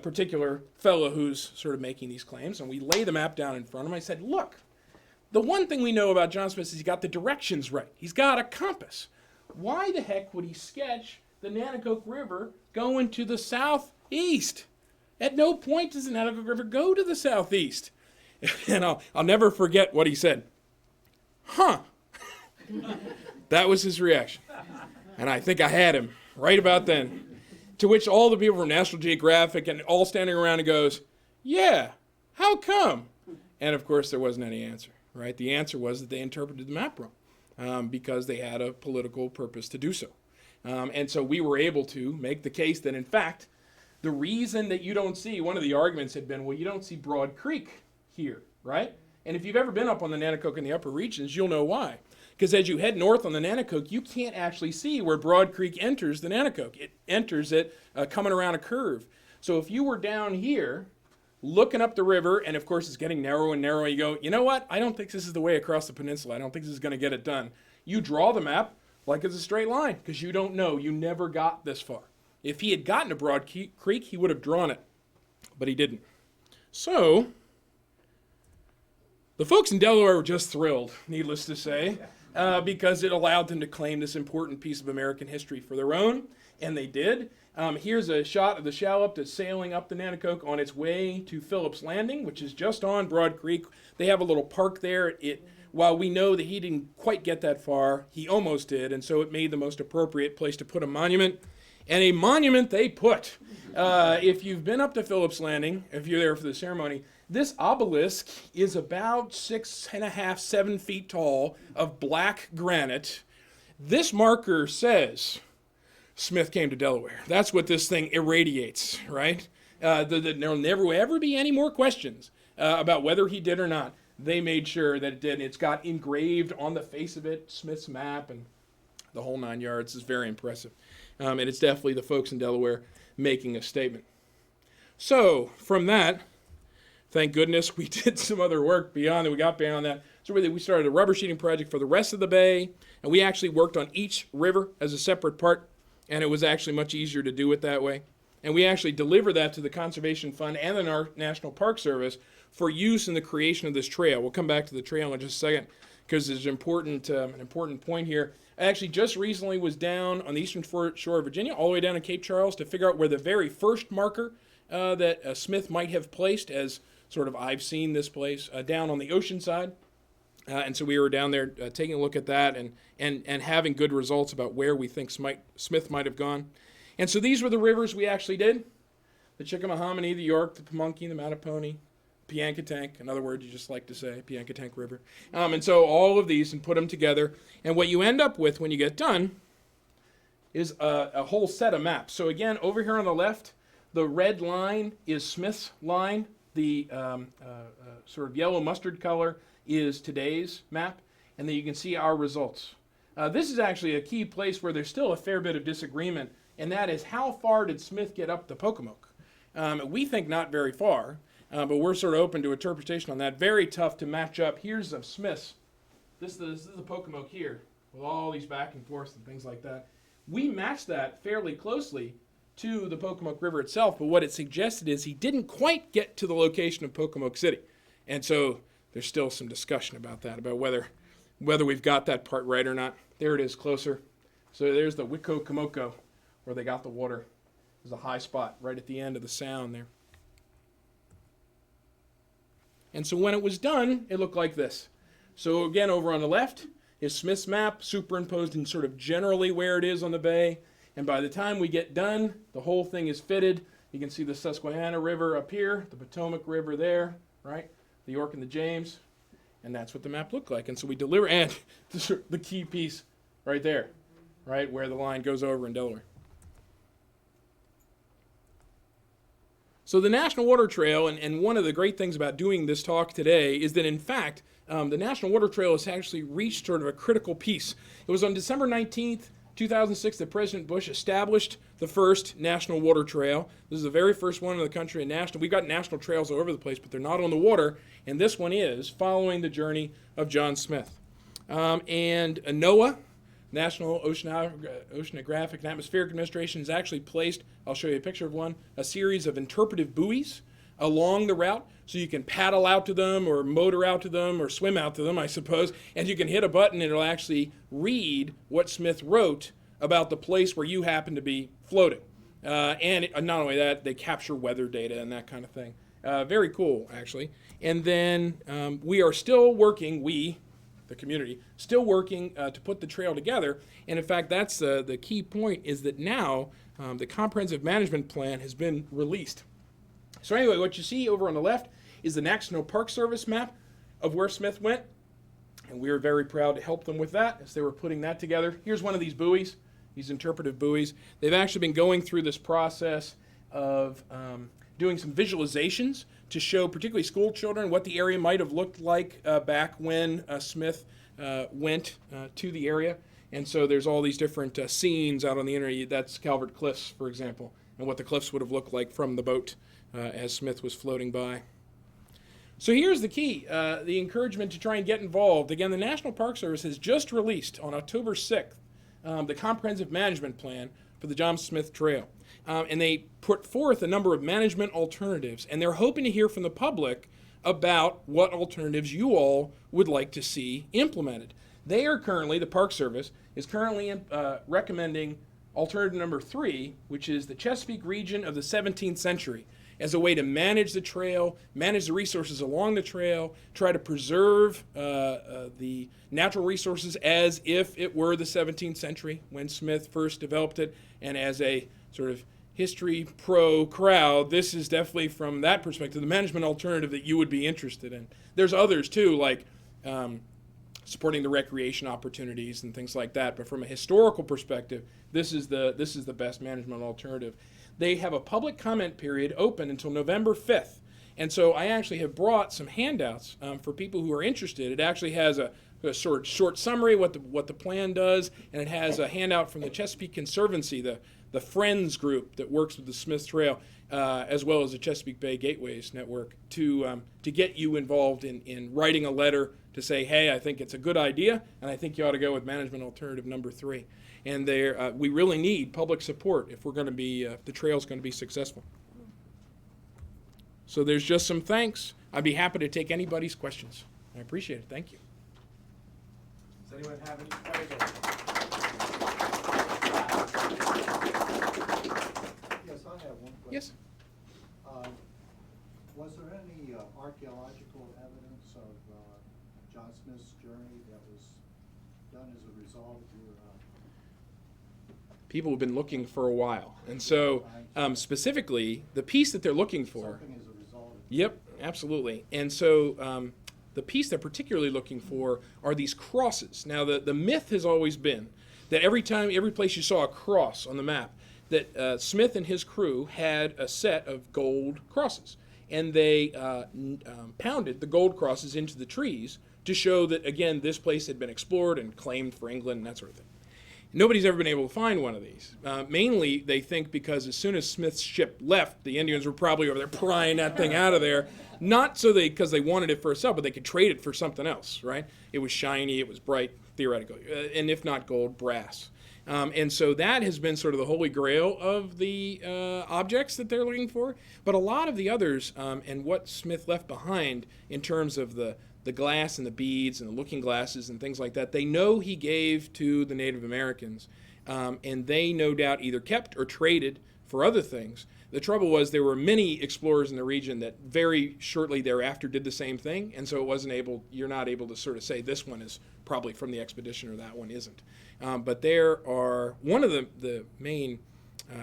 particular fellow who's sort of making these claims, and we lay the map down in front of him. I said, look, the one thing we know about John Smith is he's got the directions right. He's got a compass. Why the heck would he sketch the Nanticoke River going to the southeast? At no point does the Nanticoke River go to the southeast. And I'll never forget what he said. Huh. That was his reaction. And I think I had him right about then. To which all the people from National Geographic and all standing around and goes, yeah, how come? And of course there wasn't any answer, right? The answer was that they interpreted the map wrong because they had a political purpose to do so. And so we were able to make the case that, in fact, the reason that you don't see, one of the arguments had been, well, you don't see Broad Creek here, right? And if you've ever been up on the Nanticoke in the upper reaches, you'll know why. Because as you head north on the Nanticoke, you can't actually see where Broad Creek enters the Nanticoke. It enters it coming around a curve. So if you were down here looking up the river, and of course it's getting narrower and narrower, you go, you know what? I don't think this is the way across the peninsula. I don't think this is going to get it done. You draw the map like it's a straight line because you don't know. You never got this far. If he had gotten to Broad Creek, he would have drawn it, but he didn't. So the folks in Delaware were just thrilled, needless to say. Because it allowed them to claim this important piece of American history for their own, and they did. Here's a shot of the shallop that's sailing up the Nanticoke on its way to Phillips Landing, which is just on Broad Creek. They have a little park there. While we know that he didn't quite get that far, he almost did, and so it made the most appropriate place to put a monument. And a monument they put. If you've been up to Phillips Landing, if you're there for the ceremony, this obelisk is about 6.5, 7 feet tall of black granite. This marker says Smith came to Delaware. That's what this thing irradiates, right? There'll never ever be any more questions about whether he did or not. They made sure that it did. It's got engraved on the face of it, Smith's map, and the whole 9 yards. Is very impressive. And it's definitely the folks in Delaware making a statement. So from that, thank goodness we did some other work beyond that. We got beyond that. So we started a rubber sheeting project for the rest of the bay, and we actually worked on each river as a separate part, and it was actually much easier to do it that way. And we actually delivered that to the Conservation Fund and the National Park Service for use in the creation of this trail. We'll come back to the trail in just a second because there's an important point here. I actually just recently was down on the eastern shore of Virginia, all the way down to Cape Charles, to figure out where the very first marker that Smith might have placed as sort of I've seen this place down on the ocean side. And so we were down there taking a look at that and having good results about where we think Smith might have gone. And so these were the rivers we actually did. The Chickahominy, the York, the Pamunkey, the Mattapony, Piankatank, another word you just like to say, Piankatank River. And so all of these and put them together. And what you end up with when you get done is a whole set of maps. So again, over here on the left, the red line is Smith's line. The sort of yellow mustard color is today's map. And then you can see our results. This is actually a key place where there's still a fair bit of disagreement, and that is how far did Smith get up the Pocomoke? We think not very far, but we're sort of open to interpretation on that. Very tough to match up. Here's of Smith's. This is the Pocomoke here, with all these back and forths and things like that. We matched that fairly closely to the Pocomoke River itself, but what it suggested is he didn't quite get to the location of Pocomoke City. And so there's still some discussion about that, about whether we've got that part right or not. There it is, closer. So there's the Wicco-Comoko, where they got the water. There's a high spot right at the end of the sound there. And so when it was done, it looked like this. So again, over on the left is Smith's map, superimposed in sort of generally where it is on the bay. And by the time we get done, the whole thing is fitted. You can see the Susquehanna River up here, the Potomac River there, right? The York and the James. And that's what the map looked like. And so we deliver, and the key piece right there, right, where the line goes over in Delaware. So the National Water Trail, and one of the great things about doing this talk today is that, in fact, the National Water Trail has actually reached sort of a critical piece. It was on December 19th, 2006, that President Bush established the first National Water Trail. This is the very first one in the country. We've got national trails all over the place, but they're not on the water, and this one is, following the journey of John Smith. And NOAA, National Oceanographic and Atmospheric Administration, has actually placed, I'll show you a picture of one, a series of interpretive buoys along the route, so you can paddle out to them or motor out to them or swim out to them, I suppose, and you can hit a button and it'll actually read what Smith wrote about the place where you happen to be floating. And not only that, they capture weather data and that kind of thing. Very cool, actually. And then we are still working, the community, still working to put the trail together. And in fact, that's the key point, is that now the comprehensive management plan has been released. So anyway, what you see over on the left is the National Park Service map of where Smith went. And we were very proud to help them with that as they were putting that together. Here's one of these buoys, these interpretive buoys. They've actually been going through this process of doing some visualizations to show particularly school children what the area might have looked like back when Smith went to the area. And so there's all these different scenes out on the internet. That's Calvert Cliffs, for example, and what the cliffs would have looked like from the boat as Smith was floating by. So here's the key, the encouragement to try and get involved. Again, the National Park Service has just released on October 6th the comprehensive management plan for the John Smith Trail. And they put forth a number of management alternatives, and they're hoping to hear from the public about what alternatives you all would like to see implemented. The Park Service is currently recommending alternative number 3, which is the Chesapeake region of the 17th century, as a way to manage the trail, manage the resources along the trail, try to preserve the natural resources as if it were the 17th century when Smith first developed it. And as a sort of history pro crowd, this is definitely, from that perspective, the management alternative that you would be interested in. There's others too, like supporting the recreation opportunities and things like that. But from a historical perspective, this is the best management alternative. They have a public comment period open until November 5th. And so I actually have brought some handouts for people who are interested. It actually has a short summary what the plan does, and it has a handout from the Chesapeake Conservancy, the Friends group that works with the Smith Trail, as well as the Chesapeake Bay Gateways Network, to get you involved in writing a letter to say, hey, I think it's a good idea, and I think you ought to go with management alternative number 3. And we really need public support if we're going to be, the trail's going to be successful. So there's just some thanks. I'd be happy to take anybody's questions. I appreciate it. Thank you. Does anyone have any? Yes, I have one question. Yes. Was there any archaeological evidence of John Smith's journey that was done as a result of your? People have been looking for a while, and so specifically the piece that they're looking for. Something as a result of. Yep, absolutely. And so the piece they're particularly looking for are these crosses. Now, the myth has always been that every place you saw a cross on the map, that Smith and his crew had a set of gold crosses, and they pounded the gold crosses into the trees to show that, again, this place had been explored and claimed for England and that sort of thing. Nobody's ever been able to find one of these. Mainly, they think because as soon as Smith's ship left, the Indians were probably over there prying that thing out of there. Not because they wanted it for itself, but they could trade it for something else, right? It was shiny, it was bright, theoretically, and if not gold, brass. And so that has been sort of the holy grail of the objects that they're looking for. But a lot of the others, and what Smith left behind in terms of the glass and the beads and the looking glasses and things like that, they know he gave to the Native Americans, and they no doubt either kept or traded for other things. The trouble was there were many explorers in the region that very shortly thereafter did the same thing, and so you're not able to sort of say this one is probably from the expedition or that one isn't. But there are, one of the main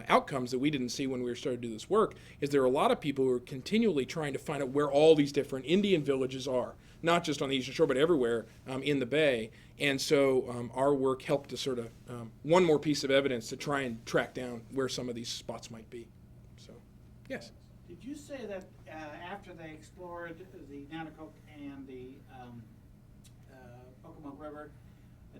outcomes that we didn't see when we started to do this work is there are a lot of people who are continually trying to find out where all these different Indian villages are, not just on the Eastern Shore, but everywhere in the bay. And so our work helped to sort of, one more piece of evidence to try and track down where some of these spots might be. So, yes? Did you say that after they explored the Nanticoke and the Pocomoke River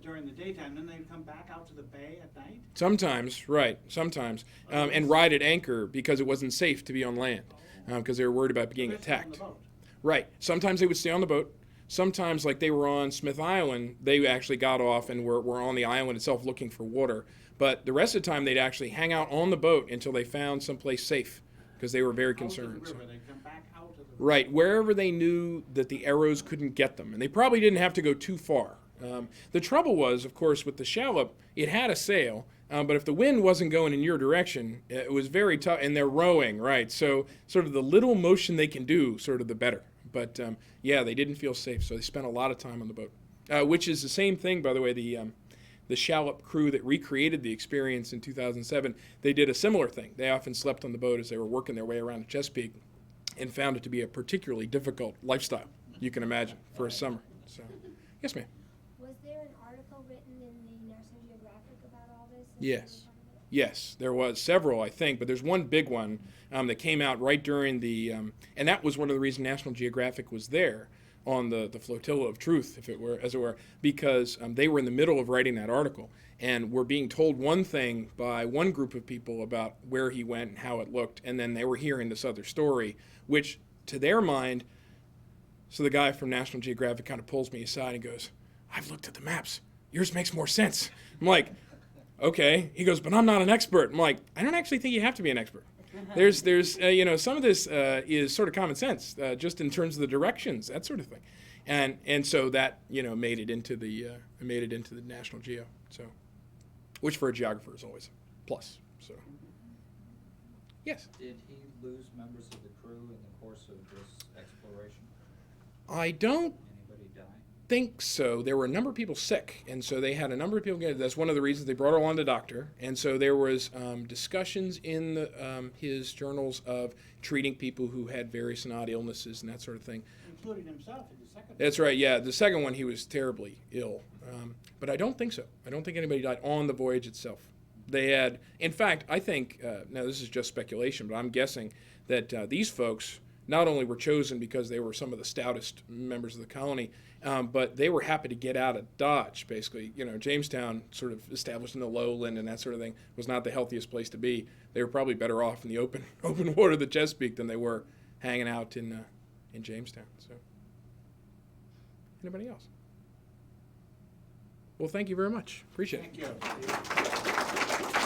during the daytime, then they'd come back out to the bay at night? Sometimes, right, sometimes. And ride at anchor because it wasn't safe to be on land, because they were worried about being attacked. Right. Sometimes they would stay on the boat. Sometimes, like they were on Smith Island, they actually got off and were on the island itself looking for water. But the rest of the time, they'd actually hang out on the boat until they found someplace safe, because they were very concerned. Out of the river, they'd come back out of the river. Right, wherever they knew that the arrows couldn't get them. And they probably didn't have to go too far. The trouble was, of course, with the shallop, it had a sail, but if the wind wasn't going in your direction, it was very tough, and they're rowing, right? So sort of the little motion they can do, sort of the better. But yeah, they didn't feel safe, so they spent a lot of time on the boat, which is the same thing, by the way, the shallop crew that recreated the experience in 2007, they did a similar thing. They often slept on the boat as they were working their way around Chesapeake and found it to be a particularly difficult lifestyle, you can imagine, for a summer. So, yes, ma'am. Was there an article written in the National Geographic about all this? Yes. Yes, there was several, I think, but there's one big one that came out right during the, and that was one of the reasons National Geographic was there on the flotilla of truth, if it were, as it were, because they were in the middle of writing that article and were being told one thing by one group of people about where he went and how it looked, and then they were hearing this other story, which to their mind, so the guy from National Geographic kind of pulls me aside and goes, "I've looked at the maps. Yours makes more sense." I'm like, okay. He goes, "But I'm not an expert." I'm like, I don't actually think you have to be an expert. There's some of this is sort of common sense, just in terms of the directions, that sort of thing, and so that made it into the National Geo, so, which for a geographer is always a plus. So, yes. Did he lose members of the crew in the course of this exploration? I don't Anybody die? think so. There were a number of people sick, and so they had a number of people get. That's one of the reasons they brought along the doctor. And so there was discussions in his journals of treating people who had various and odd illnesses and that sort of thing. Including himself in the second. That's right. Yeah, the second one he was terribly ill, but I don't think so. I don't think anybody died on the voyage itself. They had, in fact, I think now this is just speculation, but I'm guessing that these folks not only were chosen because they were some of the stoutest members of the colony, but they were happy to get out of Dodge, basically. Jamestown, sort of established in the lowland and that sort of thing, was not the healthiest place to be. They were probably better off in the open water of the Chesapeake than they were hanging out in Jamestown. So, anybody else? Well, thank you very much. Appreciate it. Thank you.